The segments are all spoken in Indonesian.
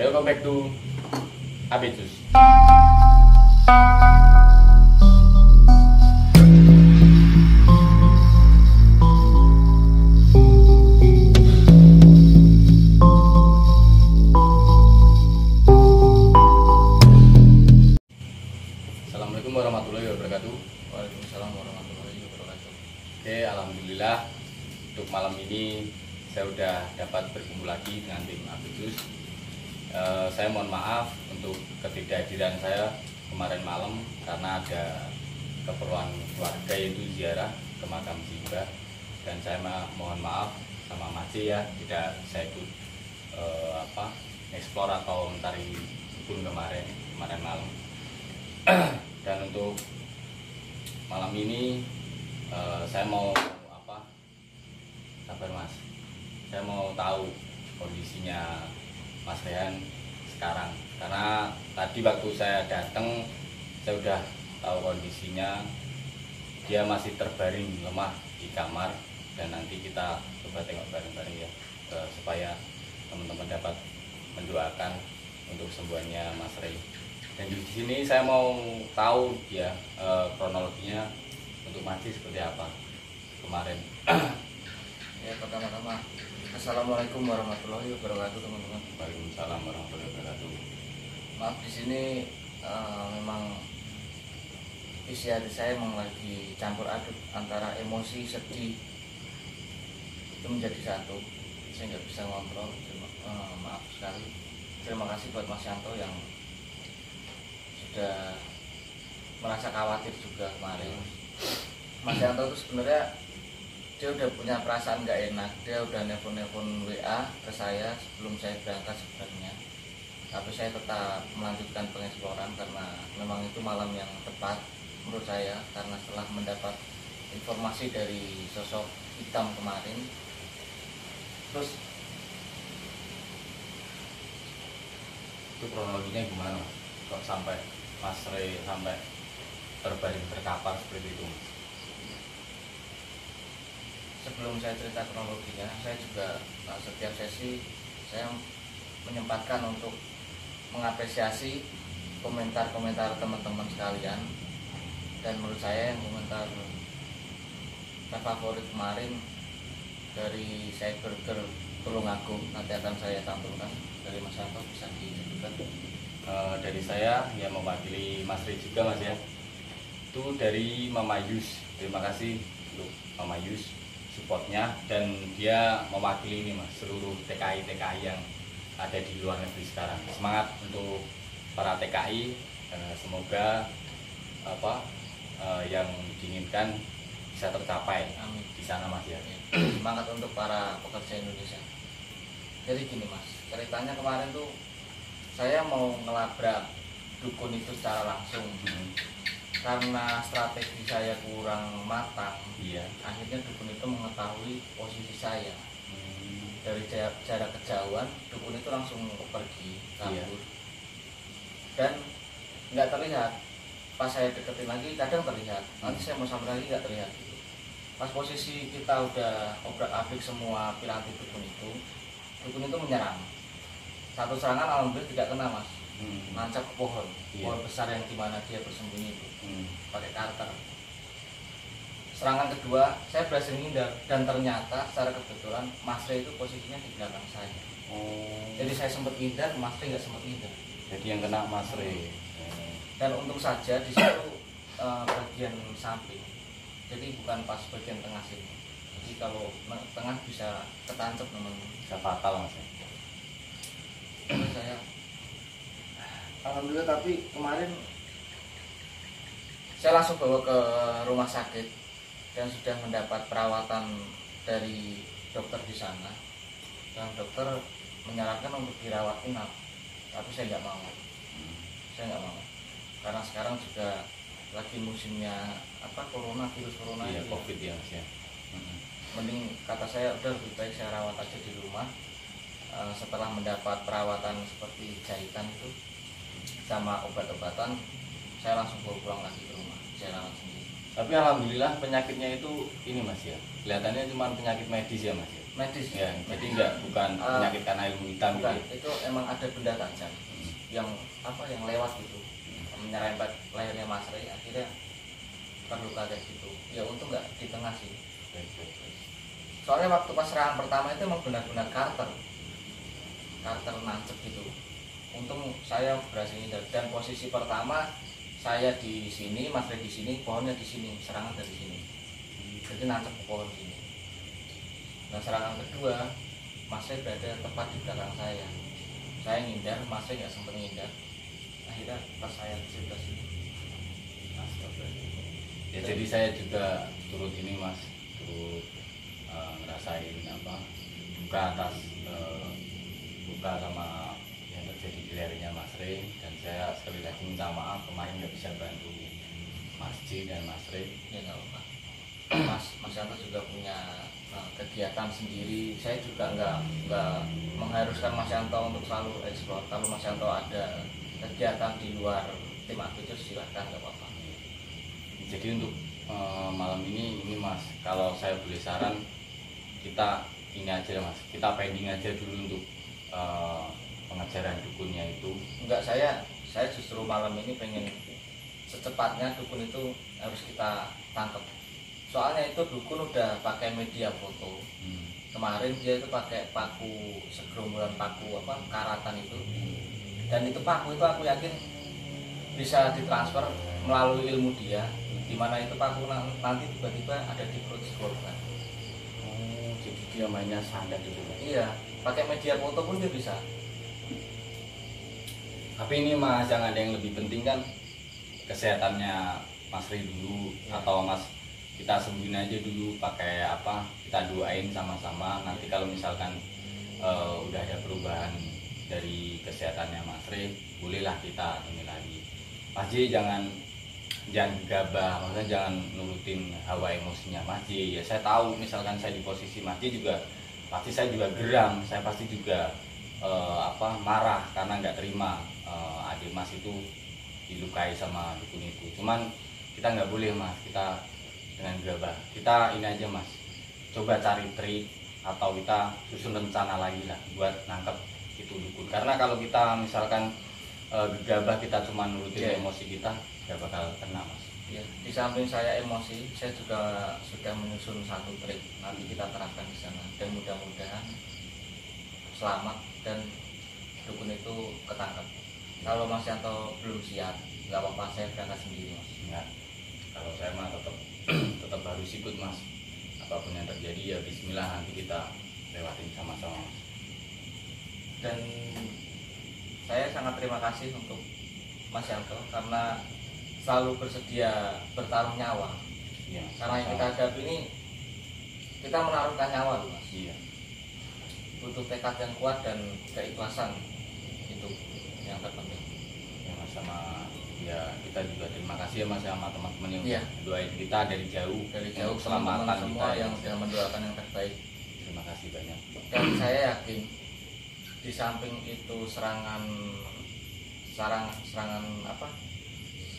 Welcome back to Abecus. Assalamualaikum warahmatullahi wabarakatuh. Waalaikumsalam warahmatullahi wabarakatuh. Oke, alhamdulillah untuk malam ini saya sudah dapat berkumpul lagi dengan tim Abecus. Saya mohon maaf untuk ketidakhadiran saya kemarin malam karena ada keperluan keluarga yaitu ziarah ke makam Simbah, dan saya mohon maaf sama Mas C ya, tidak saya ikut explore atau mencari dukun kemarin malam. Dan untuk malam ini saya mau sabar Mas, saya mau tahu kondisinya Mas Rehan sekarang, karena tadi waktu saya datang saya udah tahu kondisinya, dia masih terbaring lemah di kamar, dan nanti kita coba tengok bareng-bareng ya, supaya teman-teman dapat mendoakan untuk kesembuhannya Mas Rey. Dan di sini saya mau tahu ya kronologinya untuk Mas C seperti apa kemarin. Ya, pertama-tama Assalamualaikum warahmatullahi wabarakatuh teman-teman. Waalaikumsalam warahmatullahi wabarakatuh. Maaf di sini memang isi hati saya memang lagi campur aduk antara emosi, sedih itu menjadi satu. Saya nggak bisa ngobrol. Maaf sekali. Terima kasih buat Mas Yanto yang sudah merasa khawatir juga kemarin. Mas Yanto itu sebenarnya dia udah punya perasaan nggak enak, dia udah nelpon WA ke saya sebelum saya berangkat sebenarnya, tapi saya tetap melanjutkan pengeksploran karena memang itu malam yang tepat menurut saya, karena setelah mendapat informasi dari sosok hitam kemarin. Terus itu kronologinya gimana kok sampai Mas Rey sampai terbaring terkapar seperti itu? sebelum saya cerita kronologinya, saya juga setiap sesi saya menyempatkan untuk mengapresiasi komentar-komentar teman-teman sekalian, dan menurut saya yang komentar favorit kemarin dari Cybergirl Tulungagung, nanti akan saya tampilkan dari Mas Santo, bisa disebutkan. Dari saya ya mewakili Mas Rey juga Mas ya, itu dari Mama Yus. Terima kasih untuk Mama Yus supportnya, dan dia mewakili ini Mas seluruh TKI yang ada di luar negeri sekarang. Semangat untuk para TKI, semoga yang diinginkan bisa tercapai. Amin. Di sana Mas ya. Semangat untuk para pekerja Indonesia. Jadi gini Mas, ceritanya kemarin tuh saya mau ngelabrak dukun itu secara langsung. Karena strategi saya kurang matang, Iya. akhirnya dukun itu mengetahui posisi saya. Dari jarak kejauhan, dukun itu langsung pergi kabur. Iya. Dan nggak terlihat. Pas saya deketin lagi, kadang terlihat. Nanti saya mau sampai lagi nggak terlihat. Pas posisi kita udah obrak-abrik semua piranti dukun itu menyerang. Satu serangan alhamdulillah tidak kena Mas. Nancap ke pohon, Iya. pohon besar yang dimana dia bersembunyi itu, pakai karter. Serangan kedua saya berhasil menghindar, dan ternyata secara kebetulan Mas Rey itu posisinya di belakang saya. Jadi saya sempat hindar, Mas Rey nggak sempat hindar. Jadi yang kena Mas Rey. Dan untung saja di situ bagian samping, jadi bukan pas bagian tengah sini. Jadi kalau tengah bisa ketancap teman-teman. Bisa fatal Mas ya. Terus saya alhamdulillah, tapi kemarin saya langsung bawa ke rumah sakit dan sudah mendapat perawatan dari dokter di sana, dan dokter menyarankan untuk dirawat inap, tapi saya nggak mau. Karena sekarang juga lagi musimnya virus corona. Iya, itu ya. COVID ya Mas ya. Mending kata saya udah lebih baik saya rawat aja di rumah. Setelah mendapat perawatan seperti jahitan itu sama obat-obatan, saya langsung bawa pulang lagi ke rumah, saya langsung sendiri. Tapi alhamdulillah penyakitnya itu ini Mas ya, kelihatannya cuma penyakit medis ya Mas ya. medis. Ya, jadi bukan penyakit karena ilmu hitam bukan, gitu. itu emang ada benda tajam yang yang lewat gitu, menyerempet lehernya Mas Rey, akhirnya terluka kayak gitu. Ya untung nggak di tengah sih. Soalnya waktu pas serangan pertama itu emang benar-benar Carter nancep gitu. Untung saya berhasil hindar, dan posisi pertama saya di sini, Mas Rey di sini, pohonnya di sini, serangan dari sini. Jadi nancep ke pohon sini. Nah serangan kedua, Mas Rey berada tepat di belakang saya. Saya ngindar, Mas Rey nggak sempat ngindar. Akhirnya pas saya di sebelah sini. Ya jadi saya juga turut ini Mas, turut ngerasain duka atas duka sama yang terjadi di lehernya Mas Rey, dan saya sekali lagi minta maaf kemarin nggak bisa bantu Mas J dan Mas Rey. Ya nggak apa-apa. Mas Yanto juga punya kegiatan sendiri. Saya juga nggak mengharuskan Mas Yanto untuk selalu eksplor. Kalau Mas Yanto ada kegiatan di luar tim Adventure silahkan, nggak apa-apa. Jadi untuk malam ini Mas, kalau saya boleh saran, kita ini aja Mas, kita pending aja dulu untuk pengejaran dukunnya itu. Enggak, saya justru malam ini pengen secepatnya dukun itu harus kita tangkap. Soalnya itu dukun udah pakai media foto. Kemarin dia itu pakai paku, segerombolan paku karatan itu. Dan itu paku itu aku yakin bisa ditransfer melalui ilmu dia, dimana itu paku nanti tiba-tiba ada di perut si korban. Oh, jadi dia mainnya sandat itu. Iya, pakai media foto pun dia bisa. Tapi ini Mas, yang ada yang lebih penting kan kesehatannya Mas Rey dulu, atau Mas kita sembuhin aja dulu pakai kita doain sama-sama. Nanti kalau misalkan udah ada perubahan dari kesehatannya Mas Rey, bolehlah kita ini lagi. Mas J jangan gegabah, maksudnya jangan nurutin hawa emosinya Mas J. Ya saya tahu misalkan saya di posisi Mas J juga pasti saya juga geram, saya pasti juga marah karena nggak terima adik Mas itu dilukai sama dukun itu. Cuman kita nggak boleh Mas, kita dengan gegabah. Kita ini aja Mas, coba cari trik atau kita susun rencana lagi lah buat nangkep itu dukun. Karena kalau kita misalkan gegabah, kita cuma nurutin emosi kita, nggak bakal kena Mas. Ya, di samping saya emosi, saya juga sudah menyusun satu trik, nanti kita terapkan di sana, dan mudah-mudahan selamat dan dukun itu ketangkep. Kalau Mas Yanto belum siap, nggak apa-apa, saya berangkat sendiri Mas. Enggak, kalau saya mah tetap harus ikut Mas. Apapun yang terjadi ya Bismillah, nanti kita lewatin sama-sama Mas. Dan saya sangat terima kasih untuk Mas Yanto karena selalu bersedia bertaruh nyawa. Iya, karena yang kita hadapi ini, kita menaruhkan nyawa loh Mas. Iya. Butuh tekad yang kuat dan keikhlasan, itu yang terpenting. Ya Mas, sama ya kita juga terima kasih ya Mas sama teman-teman yang Iya. doain kita dari jauh Keselamatan keselamatan semua kita yang sudah mendoakan yang terbaik. Terima kasih banyak. Dan saya yakin di samping itu serangan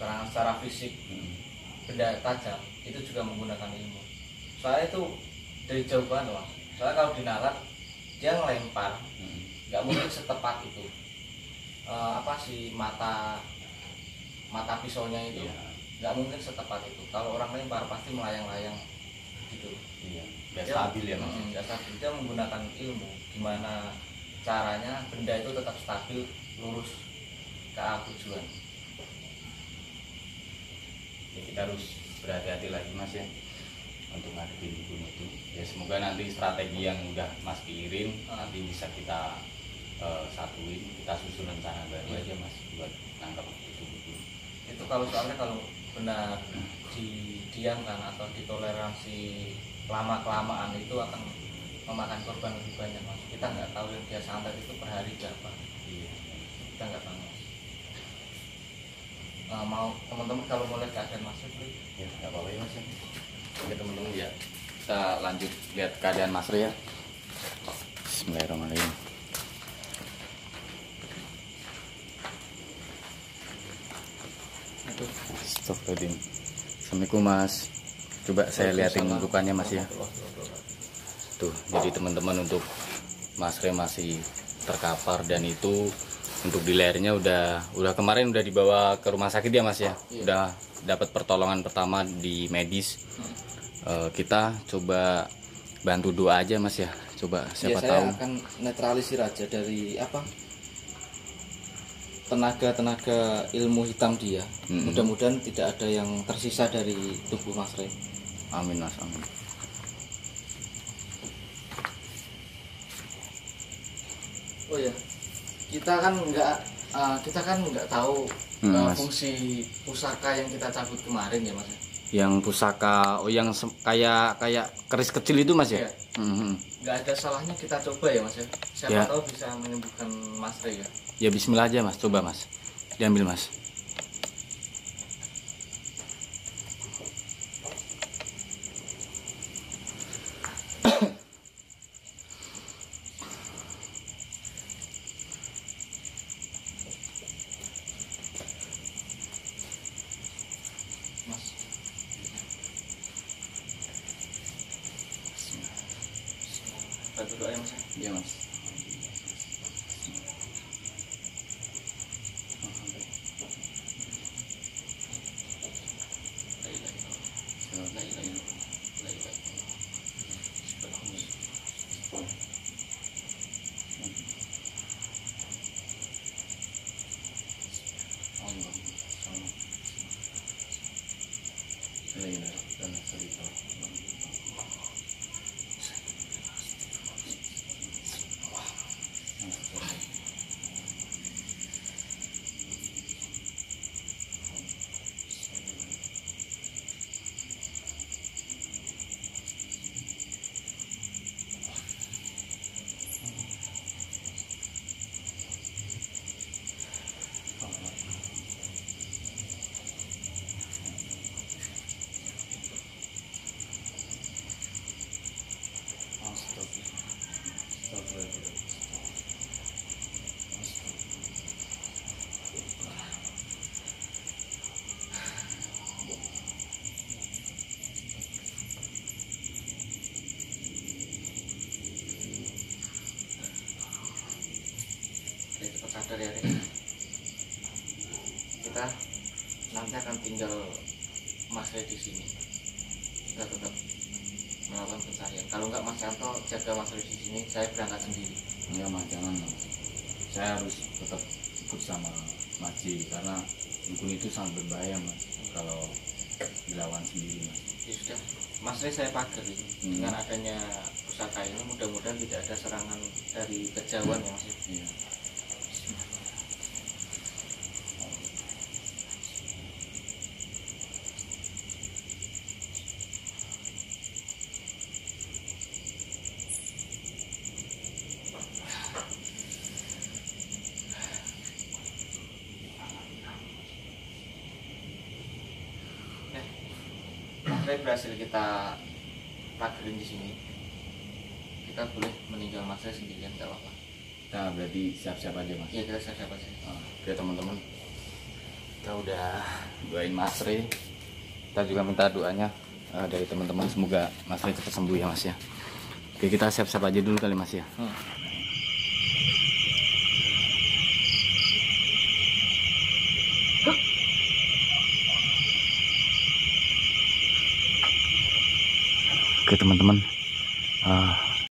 secara fisik, benda tajam itu juga menggunakan ilmu. Soalnya itu dari jauh banget Mas. Soalnya kalau dinalar dia ngelempar, nggak mungkin setepat itu. Si mata pisaunya itu nggak mungkin setepat itu. Kalau orang lempar pasti melayang-layang gitu. Iya, nggak stabil ya Mas. Nggak stabil. Dia menggunakan ilmu gimana caranya benda itu tetap stabil, lurus ke arah tujuan. Ya kita harus berhati-hati lagi Mas ya untuk ngadepin dukun itu. Ya semoga nanti strategi yang udah Mas pikirin nanti bisa kita satuin, kita susun rencana baru aja Mas buat nangkap itu dukun. Itu kalau soalnya kalau benar didiamkan atau ditoleransi lama-kelamaan itu akan memakan korban lebih banyak Mas. Kita nggak tahu yang dia santet itu per hari berapa. Iya. Kita nggak tahu Mas. Mau teman-teman kalau mau lihat keadaan Mas Rey, Ya nggak apa-apa ya Mas ya. Oke teman-teman ya, kita lanjut lihat keadaan Mas Rey ya. Bismillahirrahmanirrahim. Astagfirullahaladzim. Assalamualaikum Mas. Coba saya lihatin lukanya Mas ya. Tuh, jadi teman-teman untuk Mas Re masih terkapar, dan itu untuk di lehernya udah kemarin udah dibawa ke rumah sakit ya Mas ya. Iya. Udah dapat pertolongan pertama di medis. Kita coba bantu doa aja Mas ya. Coba siapa saya tahu. akan netralisir aja dari tenaga ilmu hitam dia. Mudah-mudahan tidak ada yang tersisa dari tubuh Mas Re. Amin Mas, amin. Oh ya, kita kan nggak tahu Mas. fungsi pusaka yang kita cabut kemarin ya Mas. Yang pusaka, yang kayak keris kecil itu Mas ya? Iya. Mhm. Nggak ada salahnya kita coba ya Mas ya. Siapa Ya. tahu bisa menyembuhkan Mas Re ya. Ya bismillah aja Mas, coba Mas. Diambil Mas. Mas. Bantu doa ya Mas. Iya Mas. Cepat sadar ya Re. Kita nanti akan tinggal Mas Re di sini. Kita tetap melakukan pencarian. Kalau nggak Mas Yanto jaga Mas Re di sini, saya berangkat sendiri. Enggak Mas, jangan Mas. Saya harus tetap ikut sama Maji karena dukun itu sangat berbahaya Mas kalau dilawan sendiri Mas. Ya sudah, Mas Re saya pagar ini. Dengan adanya pusaka ini mudah-mudahan tidak ada serangan dari kejauhan ya Mas. Iya. Mas Re berhasil kita pagarin di sini. Kita boleh meninggal Mas Re sendirian, nggak apa-apa. Nah, berarti siap-siap aja Mas. Iya kita siapa sih? Oke teman-teman, kita udah doain Mas Re. Kita juga minta doanya dari teman-teman, semoga Mas Re cepat sembuh ya Mas ya. Oke, kita siap-siap aja dulu kali Mas ya. Oke teman-teman,